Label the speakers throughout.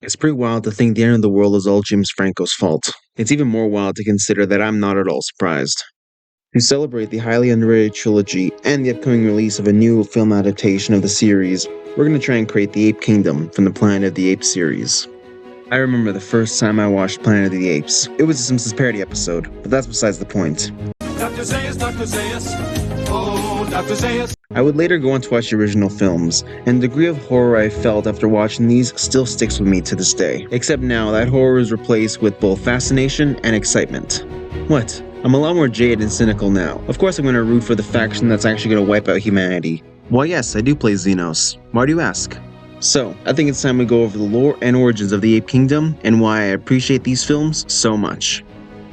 Speaker 1: It's pretty wild to think the end of the world is all James Franco's fault. It's even more wild to consider that I'm not at all surprised. To celebrate the highly underrated trilogy and the upcoming release of a new film adaptation of the series, we're going to try and create the Ape Kingdom from the Planet of the Apes series. I remember the first time I watched Planet of the Apes. It was a Simpsons parody episode, but that's besides the point.
Speaker 2: Dr. Zaius, oh, Dr. Zaius.
Speaker 1: I would later go on to watch the original films, and the degree of horror I felt after watching these still sticks with me to this day. Except now that horror is replaced with both fascination and excitement. What? I'm a lot more jaded and cynical now. Of course I'm going to root for the faction that's actually going to wipe out humanity. Why yes, I do play Xenos. Why do you ask? So, I think it's time we go over the lore and origins of the Ape Kingdom and why I appreciate these films so much.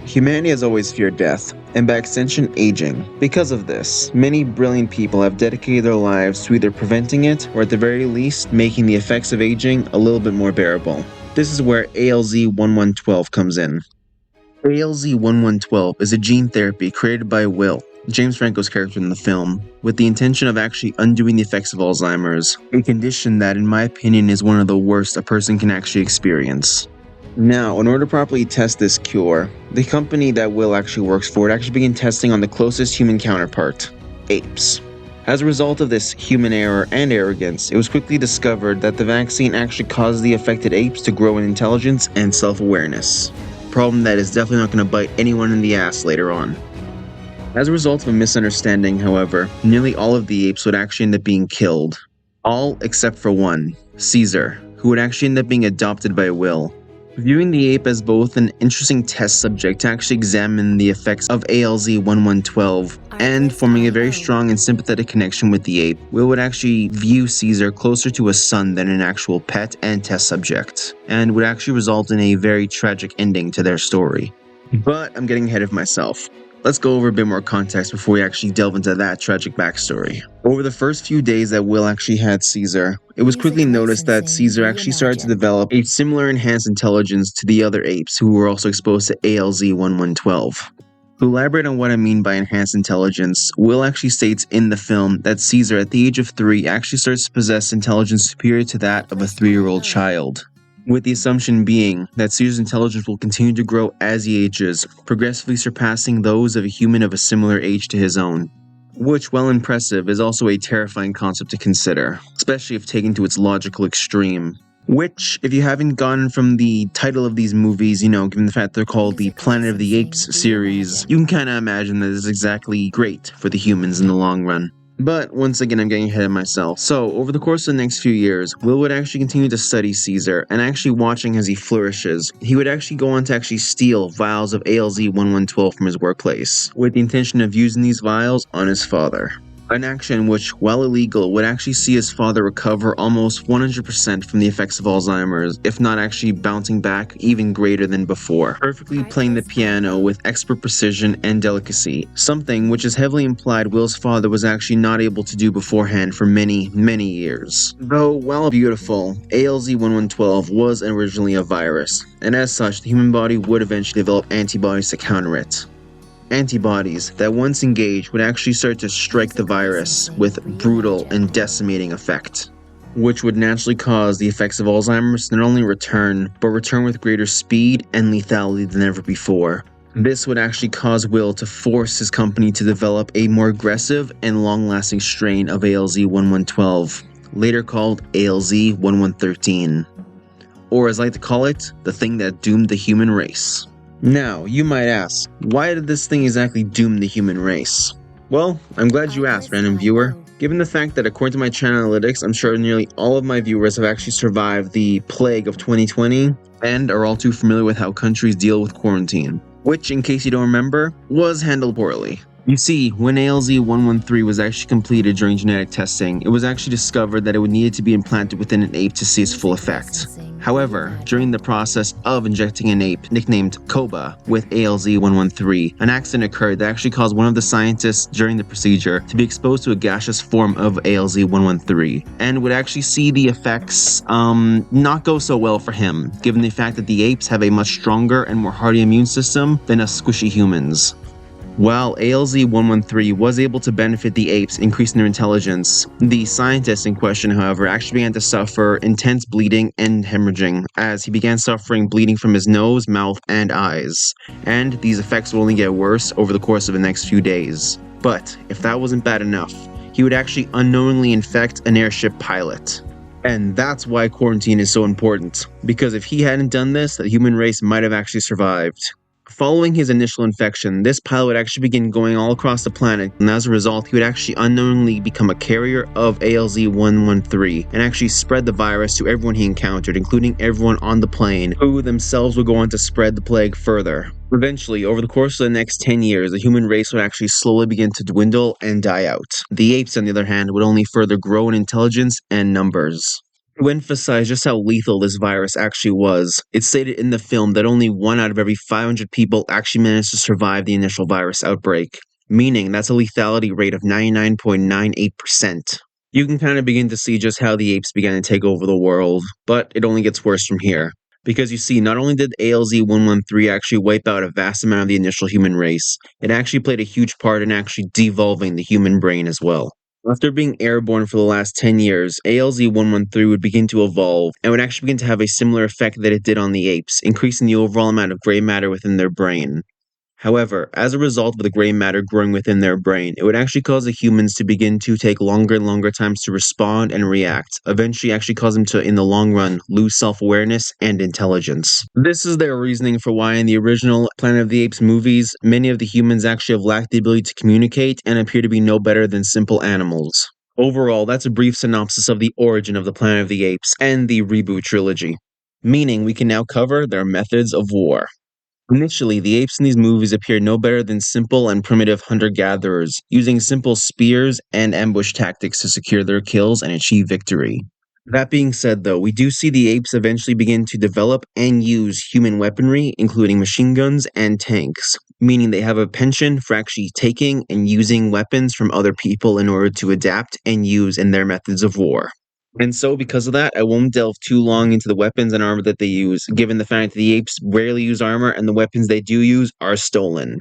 Speaker 1: Humanity has always feared death, and by extension, aging. Because of this, many brilliant people have dedicated their lives to either preventing it, or at the very least, making the effects of aging a little bit more bearable. This is where ALZ-1112 comes in. ALZ-1112 is a gene therapy created by Will, James Franco's character in the film, with the intention of actually undoing the effects of Alzheimer's, a condition that in my opinion is one of the worst a person can actually experience. Now, in order to properly test this cure, the company that Will actually works for would actually begin testing on the closest human counterpart, apes. As a result of this human error and arrogance, it was quickly discovered that the vaccine actually caused the affected apes to grow in intelligence and self-awareness. Problem that is definitely not going to bite anyone in the ass later on. As a result of a misunderstanding, however, nearly all of the apes would actually end up being killed. All except for one, Caesar, who would actually end up being adopted by Will. Viewing the ape as both an interesting test subject to actually examine the effects of ALZ-1112 and forming a very strong and sympathetic connection with the ape, Will would actually view Caesar closer to a son than an actual pet and test subject, and would actually result in a very tragic ending to their story. But I'm getting ahead of myself. Let's go over a bit more context before we actually delve into that tragic backstory. Over the first few days that Will actually had Caesar, it was quickly noticed that Caesar actually started to develop a similar enhanced intelligence to the other apes who were also exposed to ALZ-1112. To elaborate on what I mean by enhanced intelligence, Will actually states in the film that Caesar at the age of 3 actually starts to possess intelligence superior to that of a 3-year-old child. With the assumption being that Caesar's intelligence will continue to grow as he ages, progressively surpassing those of a human of a similar age to his own. Which, while impressive, is also a terrifying concept to consider, especially if taken to its logical extreme. Which, if you haven't gotten from the title of these movies, given the fact they're called the Planet of the Apes series, you can kinda imagine that it's exactly great for the humans in the long run. But once again, I'm getting ahead of myself. So, over the course of the next few years, Will would actually continue to study Caesar, and actually watching as he flourishes, he would actually go on to actually steal vials of ALZ-1112 from his workplace, with the intention of using these vials on his father. An action which, while illegal, would actually see his father recover almost 100% from the effects of Alzheimer's, if not actually bouncing back even greater than before, perfectly playing the piano with expert precision and delicacy, something which is heavily implied Will's father was actually not able to do beforehand for many, many years. Though, while beautiful, ALZ-1112 was originally a virus, and as such, the human body would eventually develop antibodies to counter it. Antibodies that once engaged would actually start to strike the virus with brutal and decimating effect, which would naturally cause the effects of Alzheimer's to not only return, but return with greater speed and lethality than ever before. This would actually cause Will to force his company to develop a more aggressive and long-lasting strain of ALZ-1112, later called ALZ-1113, or as I like to call it, the thing that doomed the human race. Now, you might ask, why did this thing exactly doom the human race? Well, I'm glad you asked, random viewer. Given the fact that according to my channel analytics, I'm sure nearly all of my viewers have actually survived the plague of 2020 and are all too familiar with how countries deal with quarantine, which, in case you don't remember, was handled poorly. You see, when ALZ-113 was actually completed during genetic testing, it was actually discovered that it would need to be implanted within an ape to see its full effect. However, during the process of injecting an ape, nicknamed Koba, with ALZ-113, an accident occurred that actually caused one of the scientists during the procedure to be exposed to a gaseous form of ALZ-113, and would actually see the effects not go so well for him, given the fact that the apes have a much stronger and more hardy immune system than us squishy humans. While ALZ-113 was able to benefit the apes, increasing their intelligence, the scientist in question, however, actually began to suffer intense bleeding and hemorrhaging, as he began suffering bleeding from his nose, mouth, and eyes. And these effects will only get worse over the course of the next few days. But if that wasn't bad enough, he would actually unknowingly infect an airship pilot. And that's why quarantine is so important, because if he hadn't done this, the human race might have actually survived. Following his initial infection, this pilot would actually begin going all across the planet, and as a result, he would actually unknowingly become a carrier of ALZ-113 and actually spread the virus to everyone he encountered, including everyone on the plane, who themselves would go on to spread the plague further. Eventually, over the course of the next 10 years, the human race would actually slowly begin to dwindle and die out. The apes, on the other hand, would only further grow in intelligence and numbers. To emphasize just how lethal this virus actually was, it's stated in the film that only 1 out of every 500 people actually managed to survive the initial virus outbreak, meaning that's a lethality rate of 99.98%. You can kind of begin to see just how the apes began to take over the world, but it only gets worse from here. Because you see, not only did ALZ-113 actually wipe out a vast amount of the initial human race, it actually played a huge part in actually devolving the human brain as well. After being airborne for the last 10 years, ALZ-113 would begin to evolve and would actually begin to have a similar effect that it did on the apes, increasing the overall amount of gray matter within their brain. However, as a result of the gray matter growing within their brain, it would actually cause the humans to begin to take longer and longer times to respond and react, eventually actually cause them to, in the long run, lose self-awareness and intelligence. This is their reasoning for why in the original Planet of the Apes movies, many of the humans actually have lacked the ability to communicate and appear to be no better than simple animals. Overall, that's a brief synopsis of the origin of the Planet of the Apes and the reboot trilogy, meaning we can now cover their methods of war. Initially, the apes in these movies appear no better than simple and primitive hunter-gatherers, using simple spears and ambush tactics to secure their kills and achieve victory. That being said, though, we do see the apes eventually begin to develop and use human weaponry, including machine guns and tanks, meaning they have a penchant for actually taking and using weapons from other people in order to adapt and use in their methods of war. And so, because of that, I won't delve too long into the weapons and armor that they use, given the fact that the apes rarely use armor and the weapons they do use are stolen.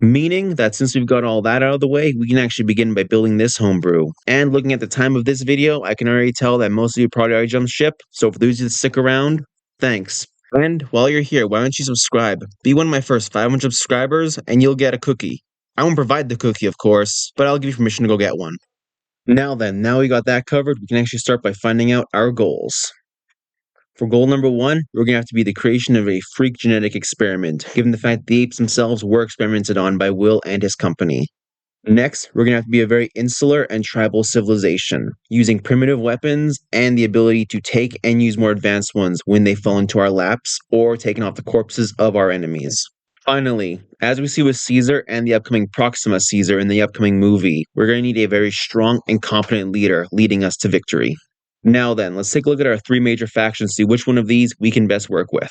Speaker 1: Meaning that since we've got all that out of the way, we can actually begin by building this homebrew. And looking at the time of this video, I can already tell that most of you probably already jumped ship, so for those of you that stick around, thanks. And while you're here, why don't you subscribe? Be one of my first 500 subscribers, and you'll get a cookie. I won't provide the cookie, of course, but I'll give you permission to go get one. Now we got that covered, we can actually start by finding out our goals. For goal number 1, we're going to have to be the creation of a freak genetic experiment, given the fact the apes themselves were experimented on by Will and his company. Next, we're going to have to be a very insular and tribal civilization, using primitive weapons and the ability to take and use more advanced ones when they fall into our laps or taking off the corpses of our enemies. Finally, as we see with Caesar and the upcoming Proxima Caesar in the upcoming movie, we're going to need a very strong and competent leader leading us to victory. Now then, let's take a look at our 3 major factions to see which one of these we can best work with.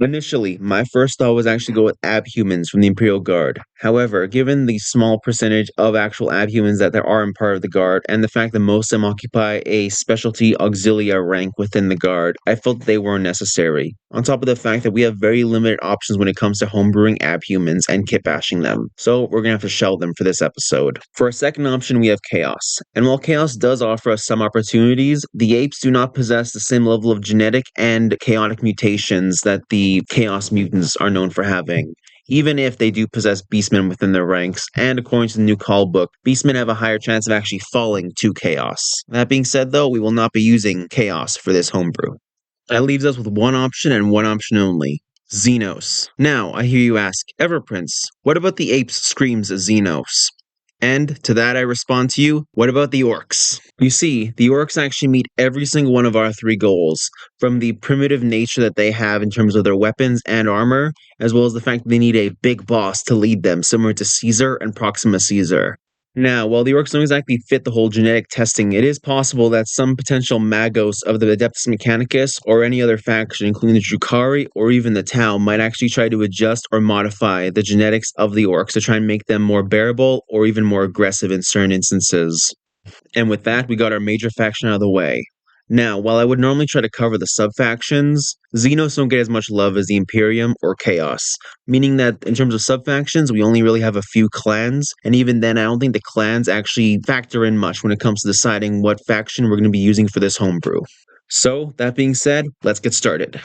Speaker 1: Initially, my first thought was actually go with abhumans from the Imperial Guard. However, given the small percentage of actual abhumans that there are in part of the Guard, and the fact that most of them occupy a specialty auxilia rank within the Guard, I felt that they weren't necessary. On top of the fact that we have very limited options when it comes to homebrewing abhumans and kit bashing them, so we're gonna have to shelve them for this episode. For our second option, we have Chaos. And while Chaos does offer us some opportunities, the apes do not possess the same level of genetic and chaotic mutations that the Chaos mutants are known for having, even if they do possess beastmen within their ranks, and according to the new call book, beastmen have a higher chance of actually falling to Chaos. That being said, though, we will not be using Chaos for this homebrew. That leaves us with one option and one option only: Xenos. Now, I hear you ask, Everprince, what about the apes screams Xenos? And to that I respond to you, what about the Orcs? You see, the Orcs actually meet every single one of our 3 goals, from the primitive nature that they have in terms of their weapons and armor, as well as the fact that they need a big boss to lead them, similar to Caesar and Proxima Caesar. Now, while the Orcs don't exactly fit the whole genetic testing, it is possible that some potential Magos of the Adeptus Mechanicus or any other faction, including the Drukhari or even the Tau, might actually try to adjust or modify the genetics of the Orcs to try and make them more bearable or even more aggressive in certain instances. And with that, we got our major faction out of the way. Now, while I would normally try to cover the sub-factions, Xenos don't get as much love as the Imperium or Chaos, meaning that in terms of sub-factions, we only really have a few clans, and even then I don't think the clans actually factor in much when it comes to deciding what faction we're going to be using for this homebrew. So, that being said, let's get started.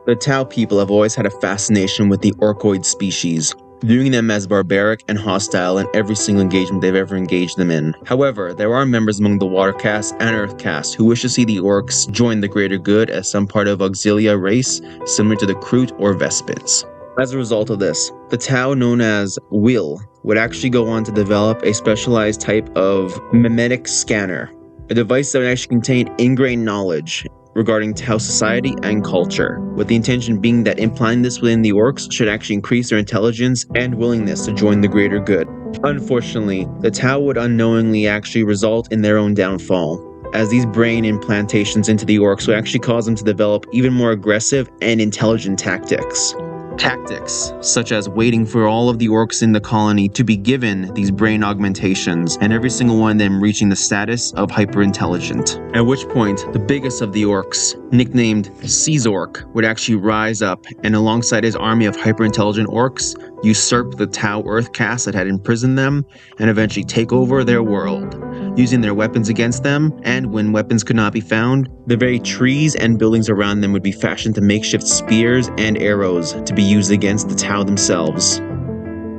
Speaker 1: The Tau people have always had a fascination with the Orcoid species, viewing them as barbaric and hostile in every single engagement they've ever engaged them in. However, there are members among the Water Caste and Earth Caste who wish to see the Orcs join the greater good as some part of Auxilia race, similar to the Kroot or Vespids. As a result of this, the Tau known as Will would actually go on to develop a specialized type of mimetic scanner, a device that would actually contain ingrained knowledge regarding Tau society and culture, with the intention being that implanting this within the Orcs should actually increase their intelligence and willingness to join the greater good. Unfortunately, the Tau would unknowingly actually result in their own downfall, as these brain implantations into the Orcs would actually cause them to develop even more aggressive and intelligent tactics. Tactics, such as waiting for all of the Orcs in the colony to be given these brain augmentations, and every single one of them reaching the status of hyper-intelligent. At which point, the biggest of the Orcs, nicknamed Caesark, would actually rise up, and alongside his army of hyper-intelligent Orcs, usurp the Tau Earth caste that had imprisoned them, and eventually take over their world, using their weapons against them, and when weapons could not be found, the very trees and buildings around them would be fashioned to makeshift spears and arrows to be used against the Tau themselves.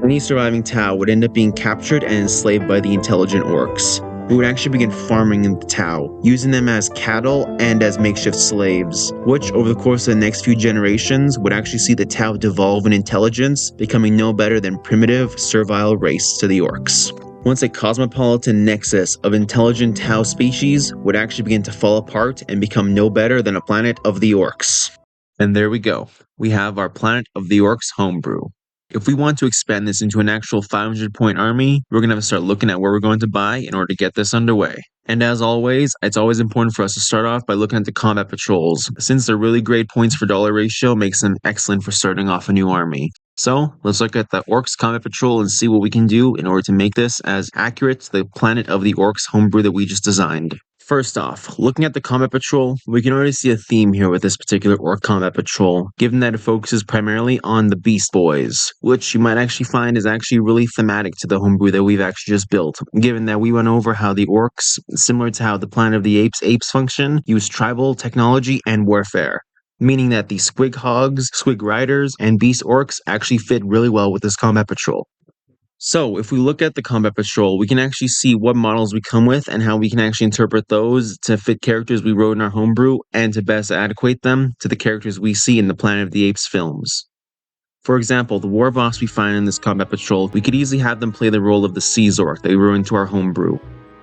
Speaker 1: Any surviving Tau would end up being captured and enslaved by the intelligent Orcs, who would actually begin farming in the Tau, using them as cattle and as makeshift slaves, which over the course of the next few generations would actually see the Tau devolve in intelligence, becoming no better than primitive, servile race to the Orcs. Once a cosmopolitan nexus of intelligent Tau species would actually begin to fall apart and become no better than a planet of the Orcs. And there we go. We have our Planet of the Orcs homebrew. If we want to expand this into an actual 500-point army, we're going to have to start looking at where we're going to buy in order to get this underway. And as always, it's always important for us to start off by looking at the combat patrols, since they're really great points for dollar ratio makes them excellent for starting off a new army. So, let's look at the Orcs Combat Patrol and see what we can do in order to make this as accurate to the Planet of the Orcs homebrew that we just designed. First off, looking at the Combat Patrol, we can already see a theme here with this particular Orc Combat Patrol, given that it focuses primarily on the Beast Boys, which you might actually find is actually really thematic to the homebrew that we've actually just built, given that we went over how the Orcs, similar to how the Planet of the Apes function, use tribal technology and warfare, meaning that the Squig Hogs, Squig Riders, and Beast Orcs actually fit really well with this Combat Patrol. So, if we look at the Combat Patrol, we can actually see what models we come with and how we can actually interpret those to fit characters we wrote in our homebrew and to best adequate them to the characters we see in the Planet of the Apes films. For example, the war boss we find in this Combat Patrol, we could easily have them play the role of the Caesark that we wrote into our homebrew.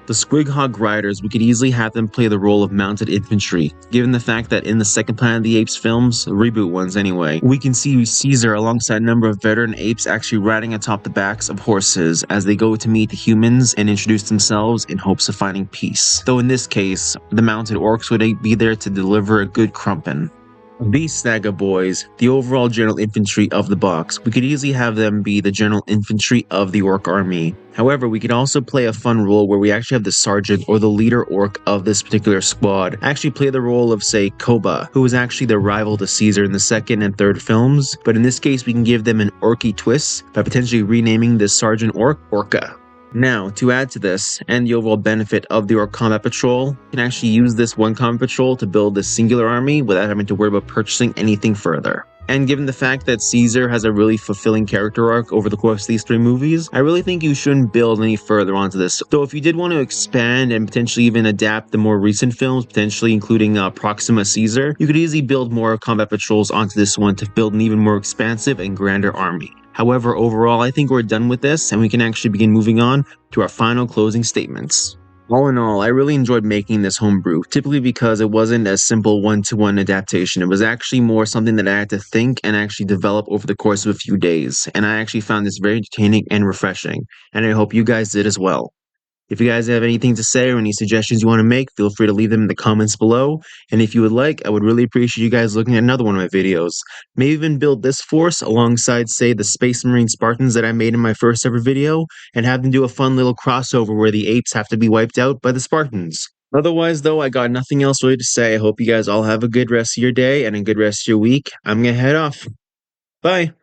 Speaker 1: The Squig Hog Riders, we could easily have them play the role of mounted infantry, given the fact that in the second Planet of the Apes films, the reboot ones anyway, we can see Caesar alongside a number of veteran apes actually riding atop the backs of horses as they go to meet the humans and introduce themselves in hopes of finding peace. Though in this case, the mounted orcs would be there to deliver a good crumpin'. These Snaga boys, the overall general infantry of the box, we could easily have them be the general infantry of the orc army. However, we could also play a fun role where we actually have the sergeant or the leader orc of this particular squad actually play the role of, say, Koba, who was actually the rival to Caesar in the second and third films, but in this case we can give them an orky twist by potentially renaming this sergeant orc Orca. Now, to add to this, and the overall benefit of the Orc Combat Patrol, you can actually use this one Combat Patrol to build this singular army without having to worry about purchasing anything further. And given the fact that Caesar has a really fulfilling character arc over the course of these 3 movies, I really think you shouldn't build any further onto this. Though if you did want to expand and potentially even adapt the more recent films, potentially including Proxima Caesar, you could easily build more Combat Patrols onto this one to build an even more expansive and grander army. However, overall, I think we're done with this and we can actually begin moving on to our final closing statements. All in all, I really enjoyed making this homebrew, typically because it wasn't a simple one-to-one adaptation. It was actually more something that I had to think and actually develop over the course of a few days, and I actually found this very entertaining and refreshing, and I hope you guys did as well. If you guys have anything to say or any suggestions you want to make, feel free to leave them in the comments below. And if you would like, I would really appreciate you guys looking at another one of my videos. Maybe even build this force alongside, say, the Space Marine Spartans that I made in my first ever video, and have them do a fun little crossover where the apes have to be wiped out by the Spartans. Otherwise, though, I got nothing else really to say. I hope you guys all have a good rest of your day and a good rest of your week. I'm gonna head off. Bye.